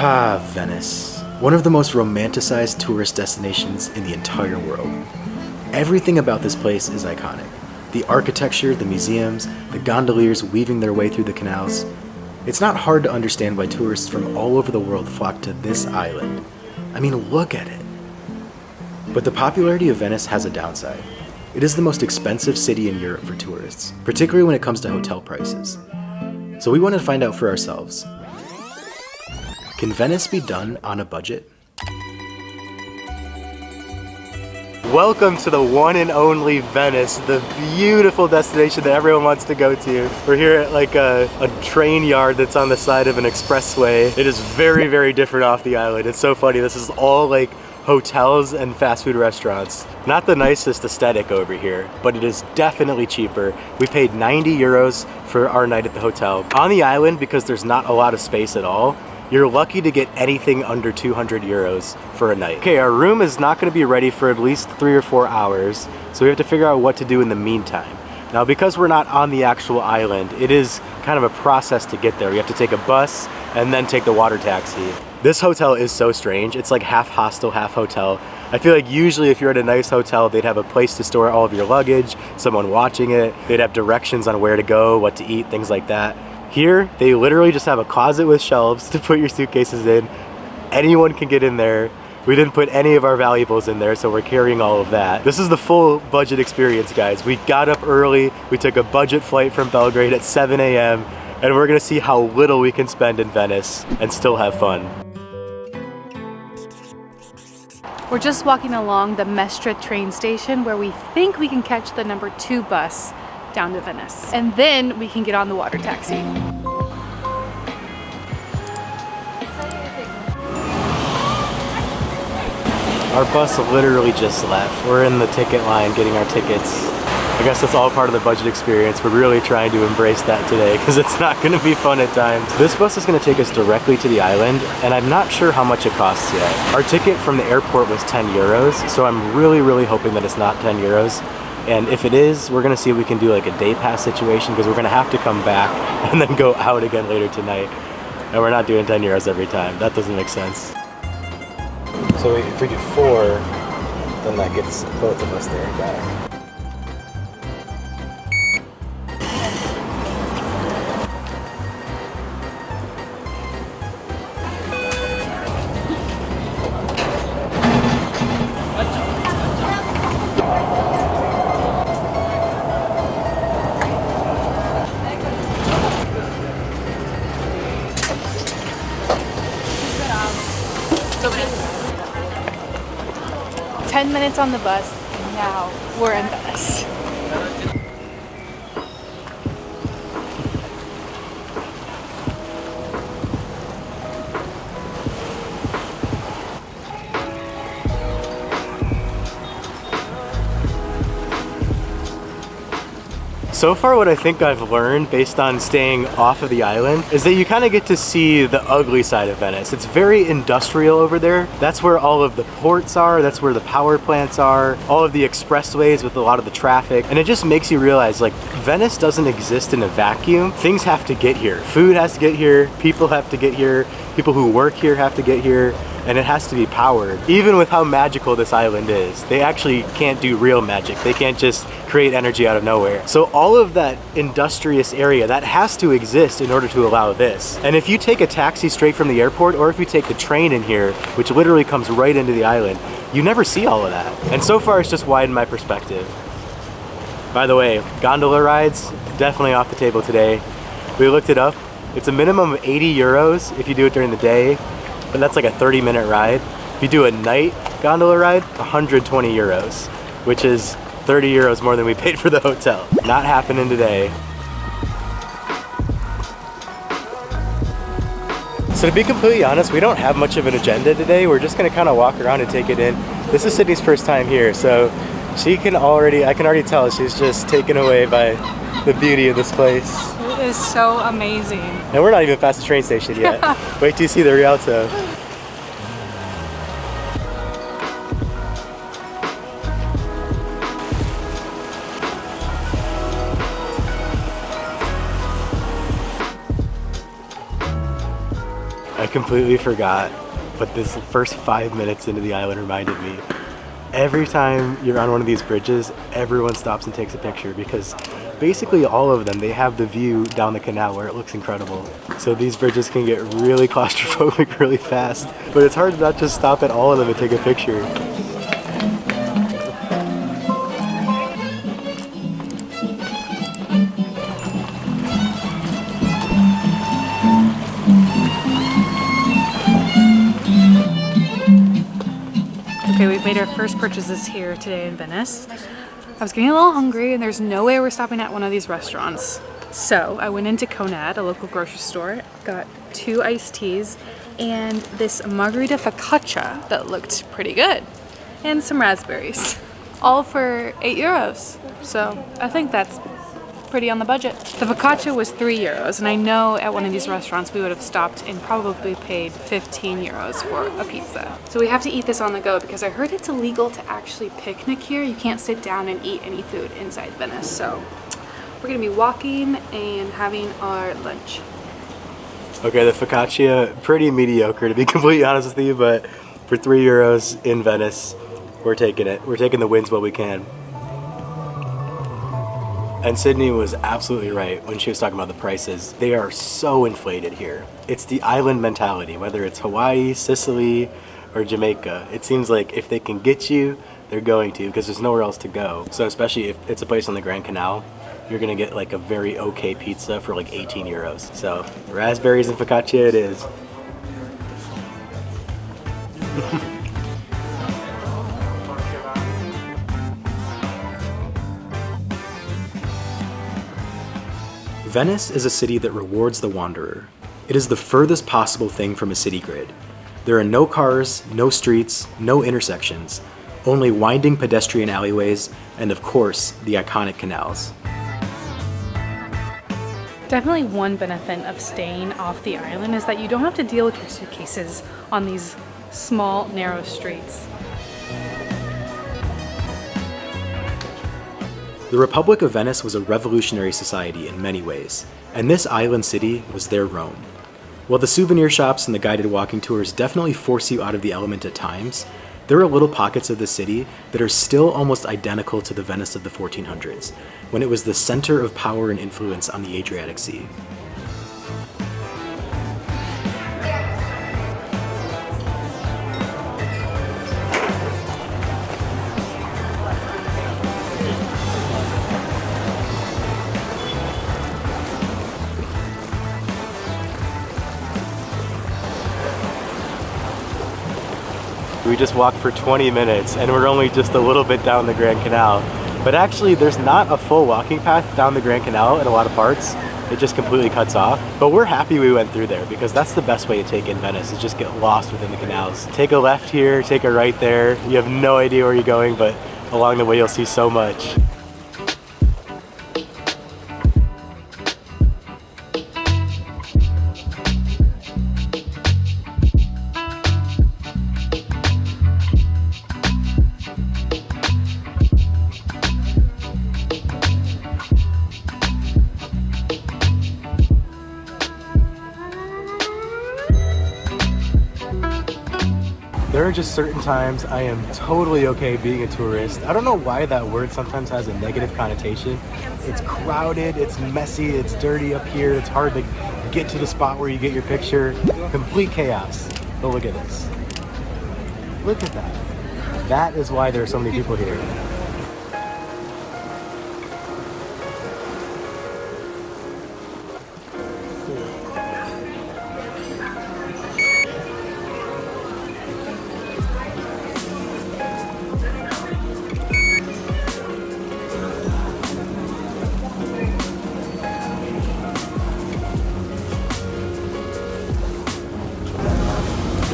Ah, Venice. One of the most romanticized tourist destinations in the entire world. Everything about this place is iconic. The architecture, the museums, the gondoliers weaving their way through the canals. It's not hard to understand why tourists from all over the world flock to this island. I mean, look at it. But the popularity of Venice has a downside. It is the most expensive city in Europe for tourists, particularly when it comes to hotel prices. So we want to find out for ourselves. Can Venice be done on a budget? Welcome to the one and only Venice, the beautiful destination that everyone wants to go to. We're here at like a train yard that's on the side of an expressway. It is very, very different off the island. It's so funny. This is all like hotels and fast food restaurants. Not the nicest aesthetic over here, but it is definitely cheaper. We paid 90 euros for our night at the hotel. On the island, because there's not a lot of space at all, you're lucky to get anything under 200 euros for a night. Okay, our room is not gonna be ready for at least 3 or 4 hours, so we have to figure out what to do in the meantime. Now, because we're not on the actual island, it is kind of a process to get there. We have to take a bus and then take the water taxi. This hotel is so strange. It's like half hostel, half hotel. I feel like usually if you're at a nice hotel, they'd have a place to store all of your luggage, someone watching it, they'd have directions on where to go, what to eat, things like that. Here, they literally just have a closet with shelves to put your suitcases in. Anyone can get in there. We didn't put any of our valuables in there, so we're carrying all of that. This is the full budget experience, guys. We got up early, we took a budget flight from Belgrade at 7 a.m., and we're gonna see how little we can spend in Venice and still have fun. We're just walking along the Mestre train station where we think we can catch the number 2 bus down to Venice. And then we can get on the water taxi. Our bus literally just left. We're in the ticket line getting our tickets. I guess that's all part of the budget experience. We're really trying to embrace that today because it's not gonna be fun at times. This bus is gonna take us directly to the island, and I'm not sure how much it costs yet. Our ticket from the airport was 10 euros, so I'm really hoping that it's not 10 euros. And if it is, we're gonna see if we can do like a day pass situation because we're gonna have to come back and then go out again later tonight. And we're not doing 10 euros every time. That doesn't make sense. So if we do 4, then that gets both of us there and back. Doge. 10 minutes on the bus, and now we're in Venice. So far, what I think I've learned based on staying off of the island is that you kind of get to see the ugly side of Venice. It's very industrial over there. That's where all of the ports are, that's where the power plants are, all of the expressways with a lot of the traffic. And it just makes you realize like Venice doesn't exist in a vacuum. Things have to get here. Food has to get here, people have to get here, people who work here have to get here, and it has to be powered. Even with how magical this island is, they actually can't do real magic. They can't just create energy out of nowhere. So all of that industrious area, that has to exist in order to allow this. And if you take a taxi straight from the airport, or if you take the train in here, which literally comes right into the island, you never see all of that. And so far, it's just widened my perspective. By the way, gondola rides, definitely off the table today. We looked it up. It's a minimum of 80 euros if you do it during the day, but that's like a 30-minute ride. If you do a night gondola ride, 120 euros, which is 30 euros more than we paid for the hotel. Not happening today. So to be completely honest, we don't have much of an agenda today. We're just gonna kind of walk around and take it in. This is Sydney's first time here, so I can already tell she's just taken away by the beauty of this place. It is so amazing. And we're not even past the train station yet. Wait till you see the Rialto. I completely forgot, but this first 5 minutes into the island reminded me. Every time you're on one of these bridges, everyone stops and takes a picture because basically all of them, they have the view down the canal where it looks incredible. So these bridges can get really claustrophobic really fast, but it's hard to not just stop at all of them and take a picture. Okay, we've made our first purchases here today in Venice. I was getting a little hungry and there's no way we're stopping at one of these restaurants. So I went into Conad, a local grocery store, got 2 iced teas and this margarita focaccia that looked pretty good. And some raspberries. All for €8. So I think that's pretty on the budget. The focaccia was €3 and I know at one of these restaurants we would have stopped and probably paid €15 for a pizza. So we have to eat this on the go because I heard it's illegal to actually picnic here. You can't sit down and eat any food inside Venice. So we're gonna be walking and having our lunch. Okay, the focaccia, pretty mediocre to be completely honest with you, but for €3 in Venice, we're taking it. We're taking the wins while we can. And Sydney was absolutely right when she was talking about the prices. They are so inflated here. It's the island mentality, whether it's Hawaii, Sicily, or Jamaica. It seems like if they can get you, they're going to because there's nowhere else to go. So especially if it's a place on the Grand Canal, you're gonna get like a very okay pizza for like €18. So raspberries and focaccia it is. Venice is a city that rewards the wanderer. It is the furthest possible thing from a city grid. There are no cars, no streets, no intersections, only winding pedestrian alleyways, and of course, the iconic canals. Definitely one benefit of staying off the island is that you don't have to deal with your suitcases on these small, narrow streets. The Republic of Venice was a revolutionary society in many ways, and this island city was their Rome. While the souvenir shops and the guided walking tours definitely force you out of the element at times, there are little pockets of the city that are still almost identical to the Venice of the 1400s, when it was the center of power and influence on the Adriatic Sea. We just walked for 20 minutes and we're only just a little bit down the Grand Canal. But actually there's not a full walking path down the Grand Canal in a lot of parts. It just completely cuts off. But we're happy we went through there because that's the best way to take in Venice, is just get lost within the canals. Take a left here, take a right there. You have no idea where you're going, but along the way you'll see so much. There are just certain times I am totally okay being a tourist. I don't know why that word sometimes has a negative connotation. It's crowded, it's messy, it's dirty up here, it's hard to get to the spot where you get your picture. Complete chaos. But look at this. Look at that. That is why there are so many people here.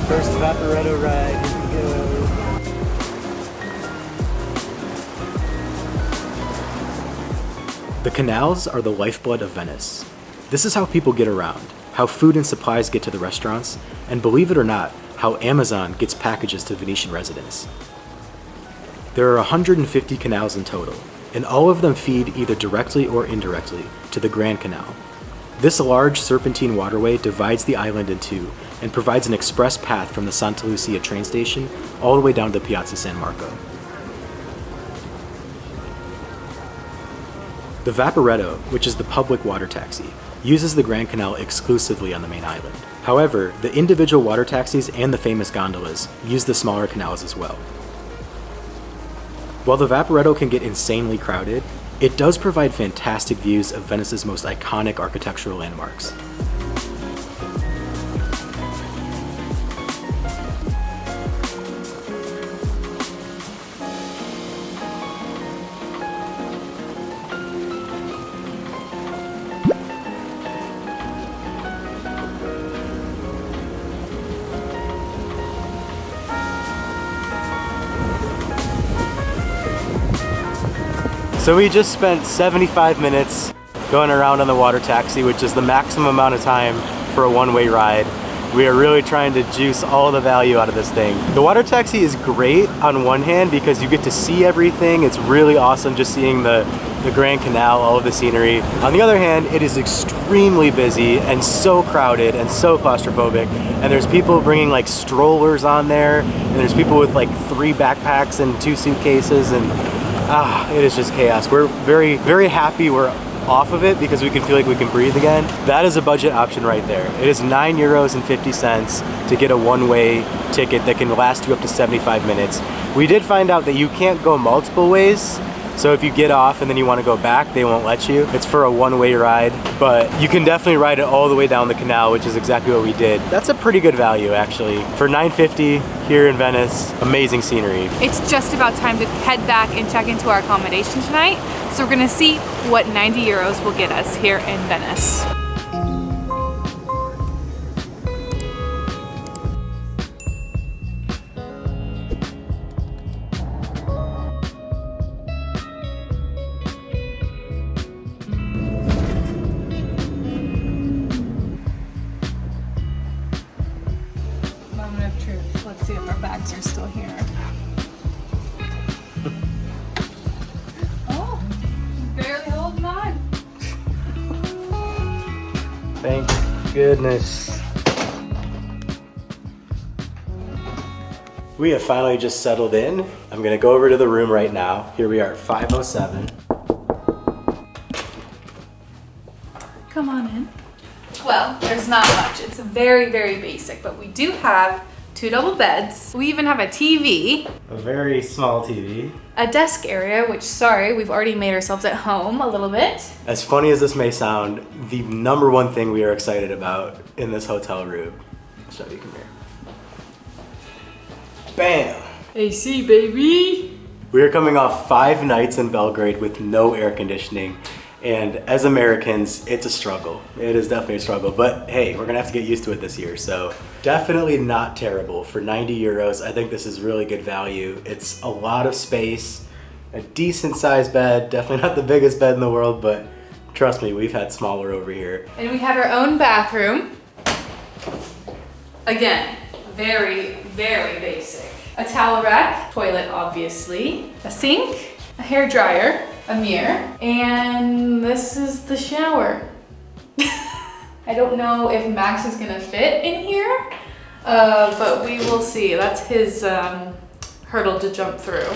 First Vaporetto ride, here we go. The canals are the lifeblood of Venice. This is how people get around, how food and supplies get to the restaurants, and believe it or not, how Amazon gets packages to Venetian residents. There are 150 canals in total, and all of them feed either directly or indirectly to the Grand Canal. This large serpentine waterway divides the island in two and provides an express path from the Santa Lucia train station all the way down to the Piazza San Marco. The Vaporetto, which is the public water taxi, uses the Grand Canal exclusively on the main island. However, the individual water taxis and the famous gondolas use the smaller canals as well. While the Vaporetto can get insanely crowded, it does provide fantastic views of Venice's most iconic architectural landmarks. So we just spent 75 minutes going around on the water taxi, which is the maximum amount of time for a one-way ride. We are really trying to juice all the value out of this thing. The water taxi is great on one hand because you get to see everything. It's really awesome just seeing the Grand Canal, all of the scenery. On the other hand, it is extremely busy and so crowded and so claustrophobic. And there's people bringing like strollers on there, and there's people with like 3 backpacks and 2 suitcases, and it is just chaos. We're very, very happy we're off of it because we can feel like we can breathe again. That is a budget option right there. It is €9.50 to get a one-way ticket that can last you up to 75 minutes. We did find out that you can't go multiple ways. So if you get off and then you want to go back, they won't let you. It's for a one-way ride, but you can definitely ride it all the way down the canal, which is exactly what we did. That's a pretty good value, actually. For $9.50 here in Venice, amazing scenery. It's just about time to head back and check into our accommodation tonight. So we're gonna see what 90 euros will get us here in Venice. Let's see if our bags are still here. Oh, barely holding on. Thank goodness. We have finally just settled in. I'm gonna go over to the room right now. Here we are at 507. Come on in. Well, there's not much. It's very, very basic, but we do have 2 double beds. We even have a TV. A very small TV. A desk area, which, sorry, we've already made ourselves at home a little bit. As funny as this may sound, the #1 thing we are excited about in this hotel room. I'll show you, come here. Bam! AC, baby! We are coming off 5 nights in Belgrade with no air conditioning. And as Americans, it's a struggle. It is definitely a struggle, but hey, we're gonna have to get used to it this year. So definitely not terrible. For 90 euros, I think this is really good value. It's a lot of space, a decent sized bed, definitely not the biggest bed in the world, but trust me, we've had smaller over here. And we have our own bathroom. Again, very, very basic. A towel rack, toilet obviously, a sink, a hair dryer, a mirror, and this is the shower. I don't know if Max is gonna fit in here, but we will see. That's his hurdle to jump through.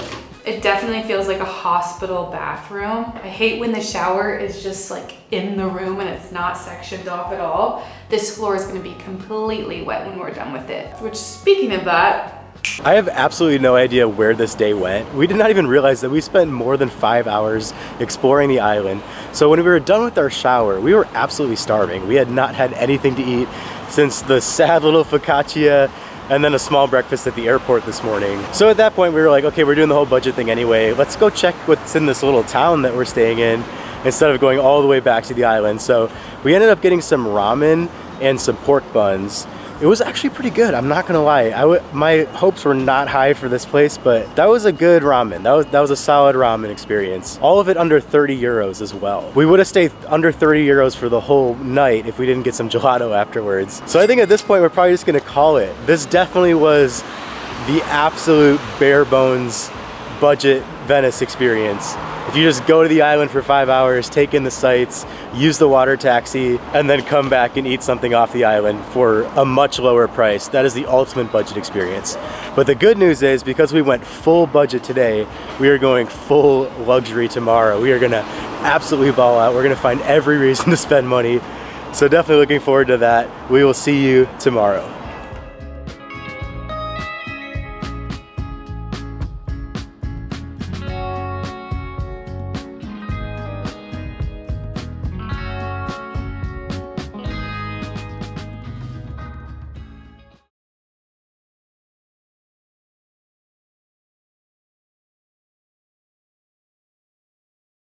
It definitely feels like a hospital bathroom. I hate when the shower is just like in the room and it's not sectioned off at all. This floor is gonna be completely wet when we're done with it. Which, speaking of that, I have absolutely no idea where this day went. We did not even realize that we spent more than 5 hours exploring the island. So when we were done with our shower, we were absolutely starving. We had not had anything to eat since the sad little focaccia and then a small breakfast at the airport this morning. So at that point we were like, okay, we're doing the whole budget thing anyway. Let's go check what's in this little town that we're staying in instead of going all the way back to the island. So we ended up getting some ramen and some pork buns. It was actually pretty good, I'm not gonna lie. My hopes were not high for this place, but that was a good ramen. That was a solid ramen experience. All of it under 30 euros as well. We would have stayed under 30 euros for the whole night if we didn't get some gelato afterwards. So I think at this point we're probably just gonna call it. This definitely was the absolute bare bones budget Venice experience. If you just go to the island for 5 hours, take in the sights, use the water taxi, and then come back and eat something off the island for a much lower price, that is the ultimate budget experience. But the good news is, because we went full budget today, we are going full luxury tomorrow. We are gonna absolutely ball out. We're gonna find every reason to spend money. So definitely looking forward to that. We will see you tomorrow.